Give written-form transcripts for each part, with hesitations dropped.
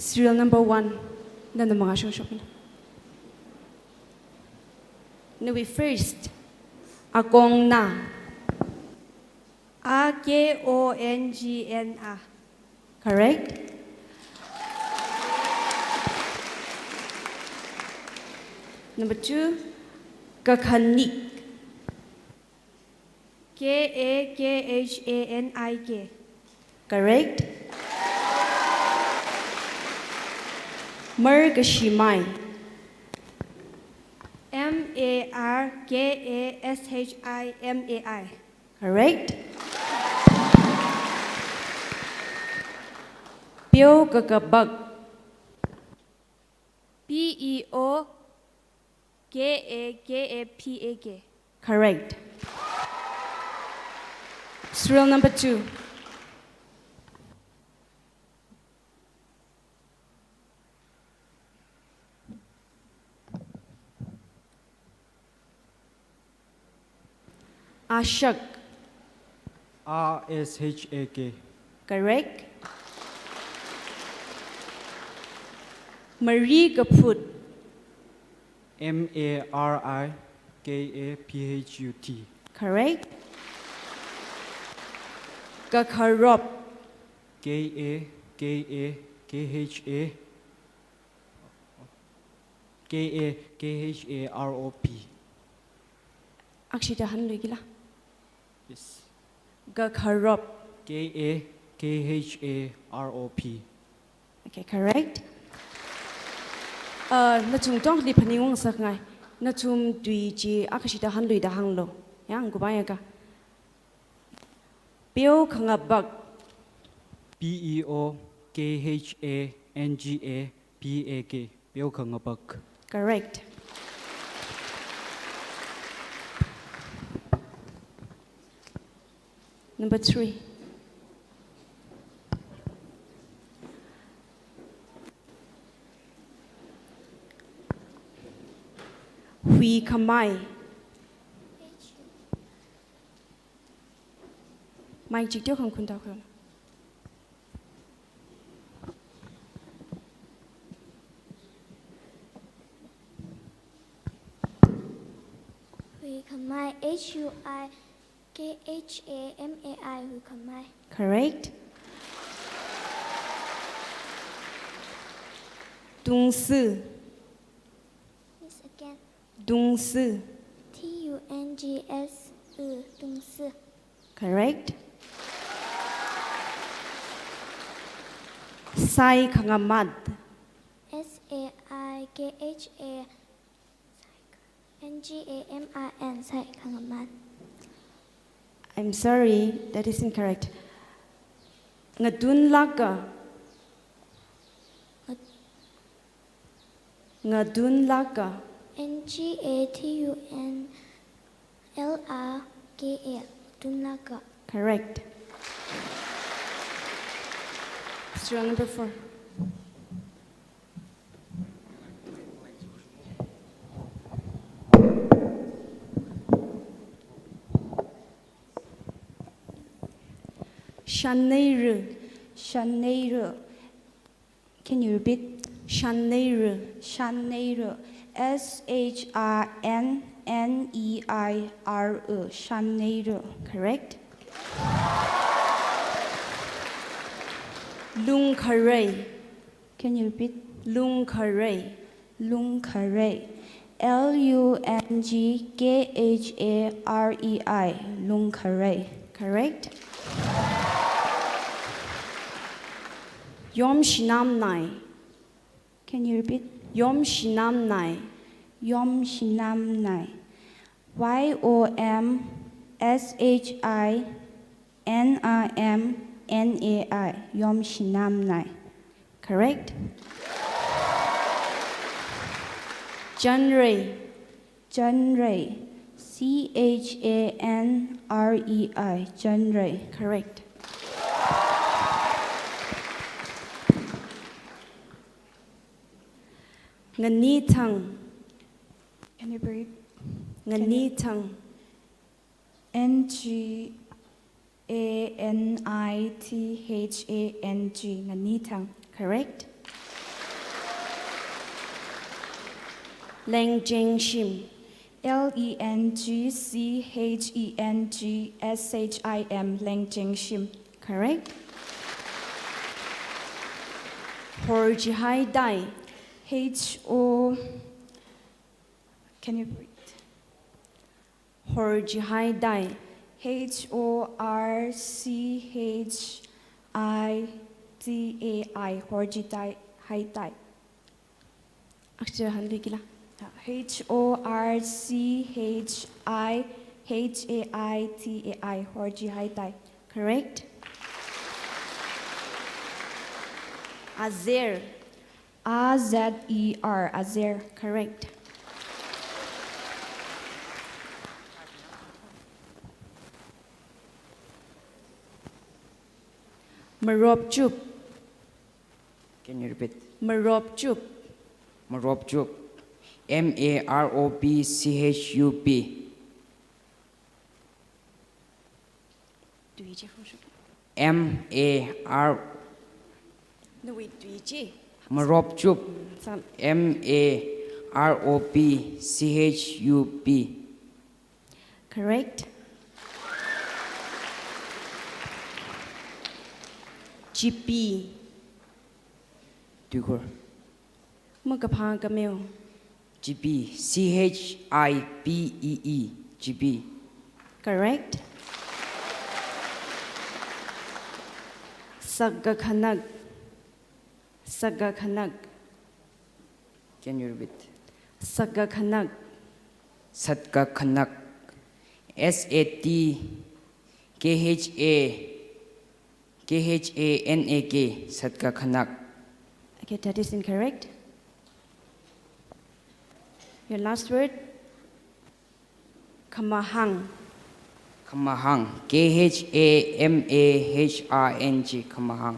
Serial number 1. Nanda mga shopping. Now we first. Akong na. Akongna. Correct? Number 2. Kakhanik. Kakhanik. Correct? Margashimai. Markashimai. Correct? Peo kakabag. Peokagapag. Correct. Serial number 2. Ashak. RSHAK. Correct? Marie Kaput. MARIKAPHUT. Correct? Kakharop. KAKHAROP. Actually, dahan lagi lah. Yes. Kakharop. KAKHAROP. Okay, correct? Na chung tong di paniwang sa ngay. Na chung dui ji actually dahan lui dahang lo. Yang gubaya ka. Peo kangabag. PEOKHANGAPAK. Beokangabak. Correct. Number 3. Hui kamai. Mai chỉ tiêu không kun tao không. Hui kamai. HUIKHAMAI. Hui kamai. Correct. Dung sư. Yes, again. Dung sư. TUNGS. Dungsu. Correct. Sai kangamad. SAIKHANGAMAN. Sai kangaman. I'm sorry, that is incorrect. Ngadun laga. Ngadun laga. NGATUNLAGA. Dunlaga. Correct. Serial number 4. Shaneiru. Shaneiru. Can you repeat? Shaneiru. Shaneiru. SHANNEIRU. Shaneiru. Correct. Lungkarei. Can you repeat? Lungkarei. Lungkarei. LUNGKHAREI. Lungkarei. Correct. Yom Shinamnai. Can you repeat? Yom Shinamnai. Yom Shinamnai. YOMSHINRMNAI. Yom Shinamnai. Correct. Janrei. Janrei. CHANREI. Janrei. Correct. Nganithang. Can you repeat? Nganithang. NGANITHANG. Nganithang. Correct. Leng Jing Shim. Lengchengshim, Lengjingshim. Correct. Hor Jihai Dai. H-O, can you read? Hor Jihai Dai. Horchidai, Horchidai, Haidai. Akshara Hanli Gila. Horchihaitai, Horchihaitai. Correct. Azer. Azer, Azer. Correct. Marop Chup. Can you repeat? Marop Chup. Marobchup. Marobchup. Duiji Hoshu. Mar. No, wait, Duiji. Marobchup. Sam. Marobchup. Correct. GP. Tangkhul. Magapang Gamil. GP. CHIPEE. GP. Correct. Sagakhanag. Sagakhanag. Can you repeat? Sagakhanag. Satka Khanak. SATKHANAK. Satka Khanak. Okay, that is incorrect. Your last word. Kamahang. Kamahang. KHAMAHRNG. Kamahang.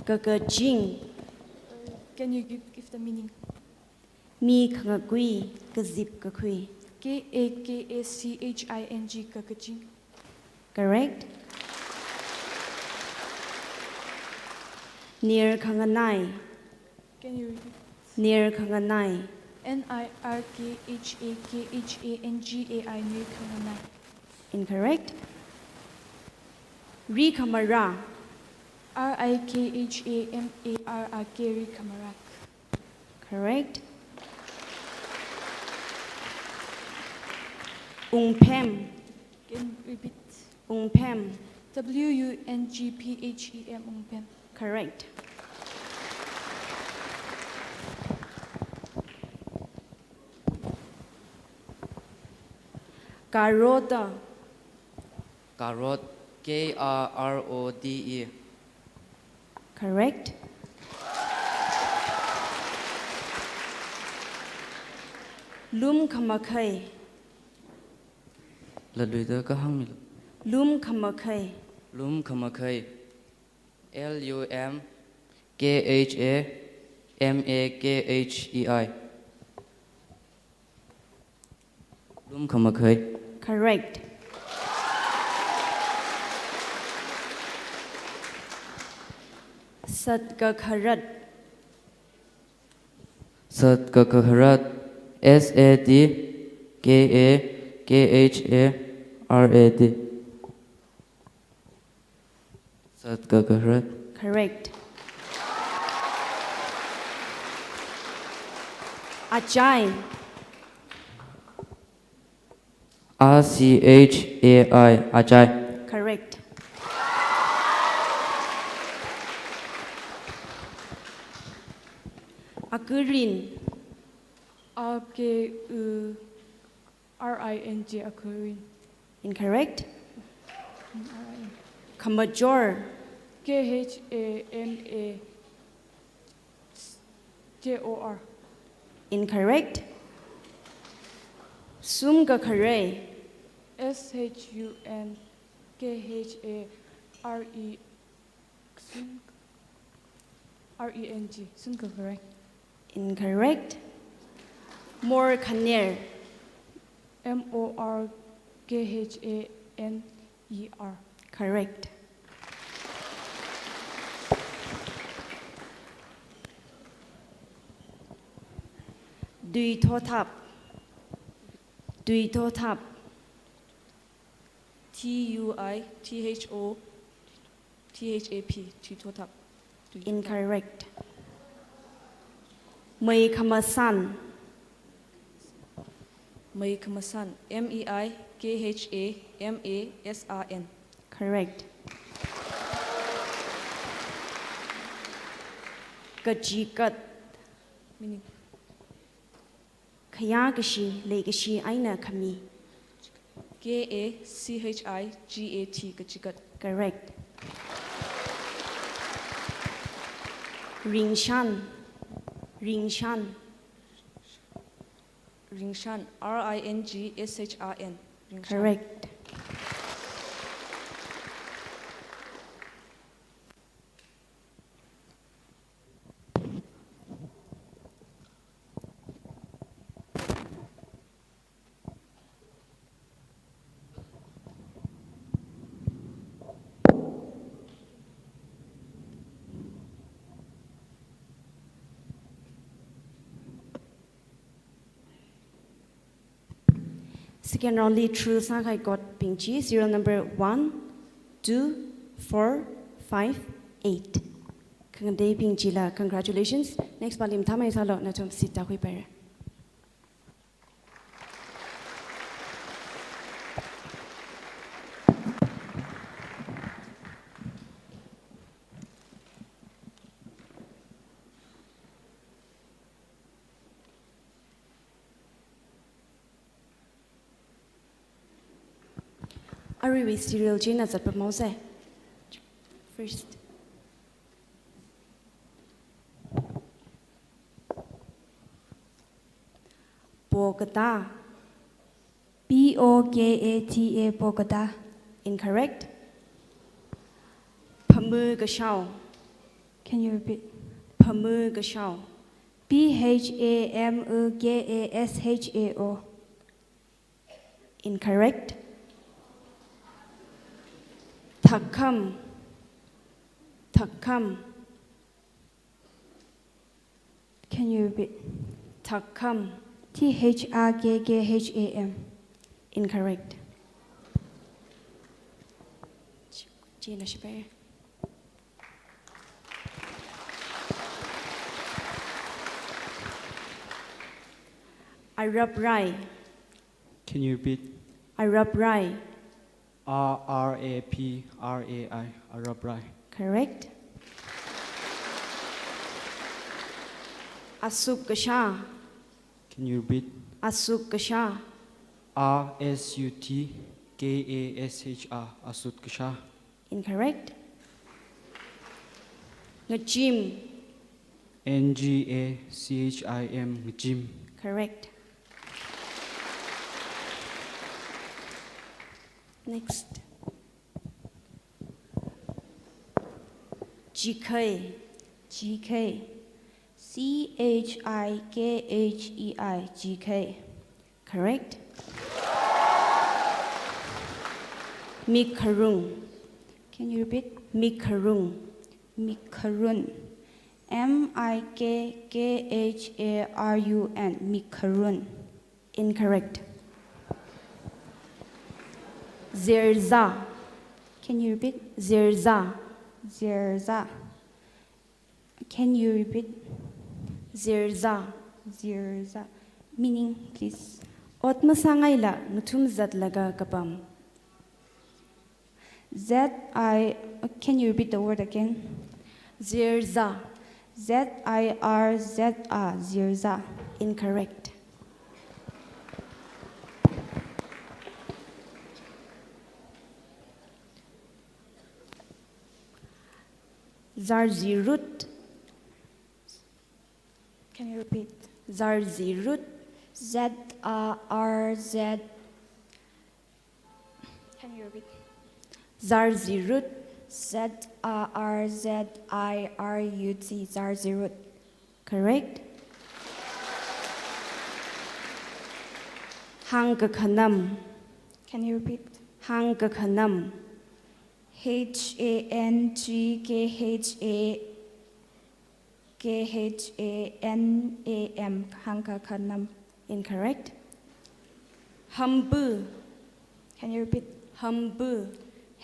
Gagajing. Can you give the meaning? Mi Kangagui. Gazip Gakui. Kakaching, Kakaching. Correct. Near Kanganai. Can you repeat? Near Kanganai. Nirkakhangai, Nirkanganai. Incorrect. Rikamara. Rikhamark, Rikamarak. Correct. Ungpem. Can you repeat? Ungpem. WUNGPHEM, Ungpem. Correct. Garota. Carrot, KRRODE. Correct. Lum Kamakai. Lalui ka hang Lum Kamakai. lum kamakai. LUMKHAMAKHEI. Lum kamakai. Correct. Sadgakharat. Sadgakharat. SADKAKHARAD. Sadgakharat. Correct. Ajay. RCHAI. Ajay. Correct. Akurin. RING, Akurin. Incorrect. Kamajor. KHAMAJOR. Incorrect. Sumgakare. SHUNKHARERENG. Sunkakare. Incorrect. Morkhaner. MORKHANER. Correct. Dui tho thap. Dui tho thap. TUITHOTHAP. Tuitotap. Incorrect. Mei khamasan. Mei Kamasan. MEIKHAMASRN. Correct. Kajikat. Meaning Khaya gashi le gashi aina khami. KACHIGAT. Kachikat. Correct. Ringshan. Ringshan. Ringshan. RINGSHRN. Ringshan. Correct. Second round lead through Sanghai got Pingchi, serial number 1, 2, 4, 5, 8. Kangde Pingchi la, congratulations. Next balim thamai salo na chom sita hui pare. Are we serial chain as a promote? First. Bogota. BOGATA Bogota. Incorrect. Pamugashao. Can you repeat? Pamugashao. BHAMUGASHAO. Incorrect. Thakam. Thakam. Can you repeat? Thakam. THRGGHAM. Incorrect. Gina Shapiro. Arab Rai. Can you repeat? Arab Rai. RAPRAI, Arab Rai. Correct. Asuk Gasha. Can you repeat? Asuk Gasha. RSUTKASHR, Asut Kasha. Incorrect. Ngajim. NGACHIM, Jim. Correct. Next. GK. GK. CHIKHEI GK. Correct. Mikarung. Can you repeat? Mikarung. Mikarun. MIKKHARUN. Mikarun. Incorrect. Zerza. Can you repeat? Zerza. Zerza. Can you repeat? Zerza. Zerza. Meaning, please. Otmasangayla nutum zatlaga kapam. Can you repeat the word again? Zerza. ZIRZA. Zerza. Incorrect. Zarzirut. Can you repeat? Zarzirut. ZRZ. Can you repeat? Zarzirut. ZRZIRUT. Zarzirut. Correct. Hangakhanam. Can you repeat? Hangakhanam. HANGKHANAM Hangka Khanam. Incorrect. Humble. Can you repeat? Humble.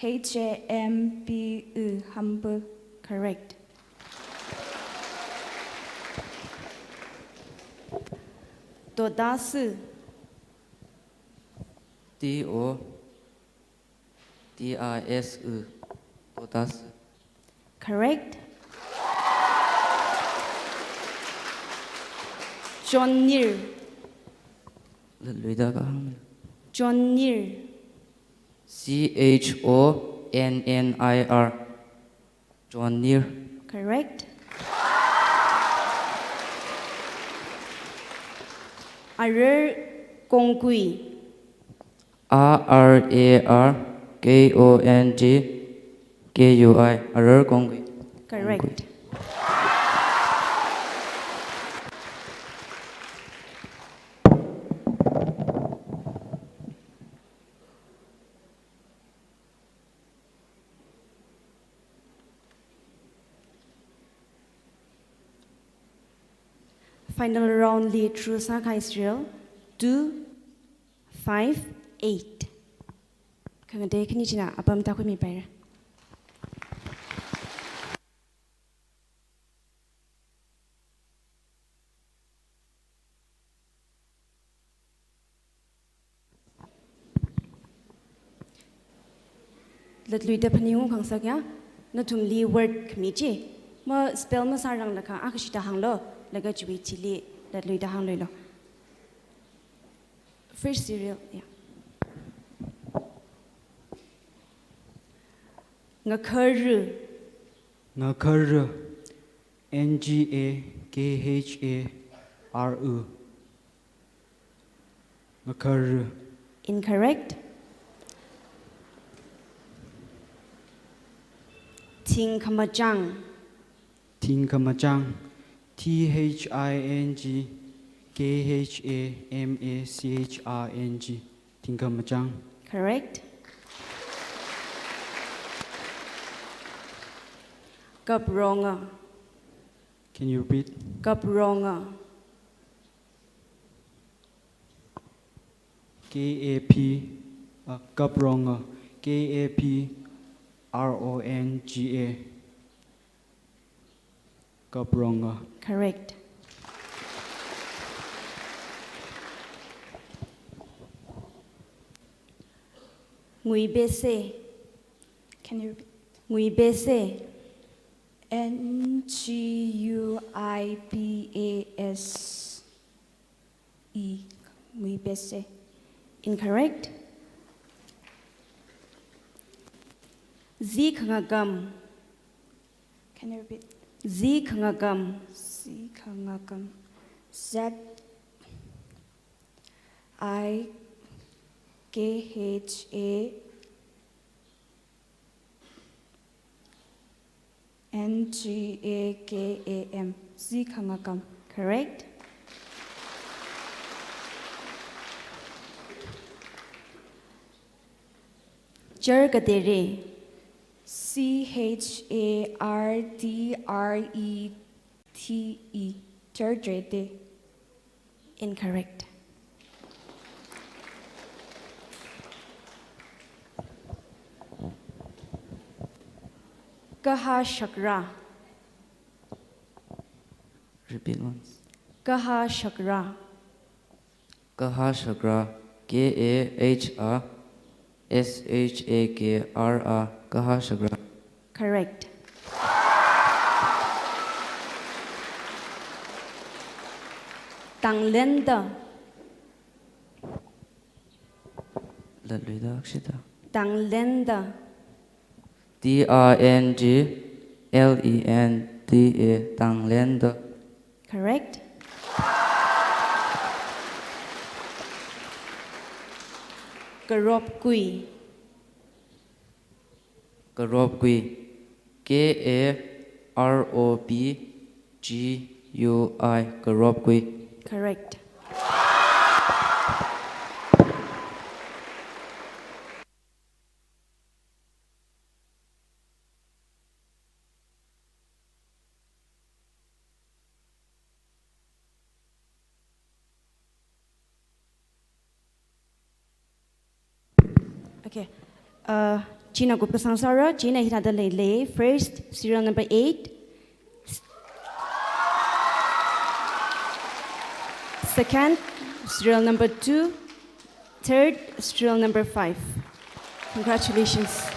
HAMBU humble. Correct. Dodasu. DODISU 도다스 Correct. John Neer. 르다가 항 John Neer. CHONNIR John Near Correct. Arer Kongkui. RRARKONGKUI RR 공기 Correct. Final round lead through Sakai Israel. 2, 5, 8. Kanga day kanichina abam ta mi paira. Let lui da paniung khang sakya na tum li word kmichi ma spell ma sarang la kha akshita hanglo laga chui chili let lui da hang lo. First cereal, yeah. Ngakharu. Ngakharu. NGAKHARU. Ngakharu. Incorrect. Tingkamajang. Thingamachang. THINGKHAMACHRNG. Thingamachang. Correct. Gabronga. Can you repeat? Gabronga. KAP Gabronga. KAPRONGA. Gabronga. Correct. Nguibese. Can you repeat? Nguibese. NGUIBASE. Nguibese. Incorrect. Zikhangagam. Can you repeat? Zikhangagam. Zikhangagam. ZIKHANGAKAM. Zikhangagam. Correct. Jargadere. CHARDRETE. Jardrete. Incorrect. Kahashakra. Repeat once Kahashakra. Kahashakra KAHRSHAKRA Kahashakra Correct. Tanglenda. 르다 합시다 Tanglenda. DRNGLENDA 당랜더 Correct. Garopgui. 그룹귀 KAROBGUI 그룹귀 Correct. Okay. Gina Gupta Sansara, Gina Hirada Lele, first, serial number 8. Second, serial number 2. Third, serial number 5. Congratulations.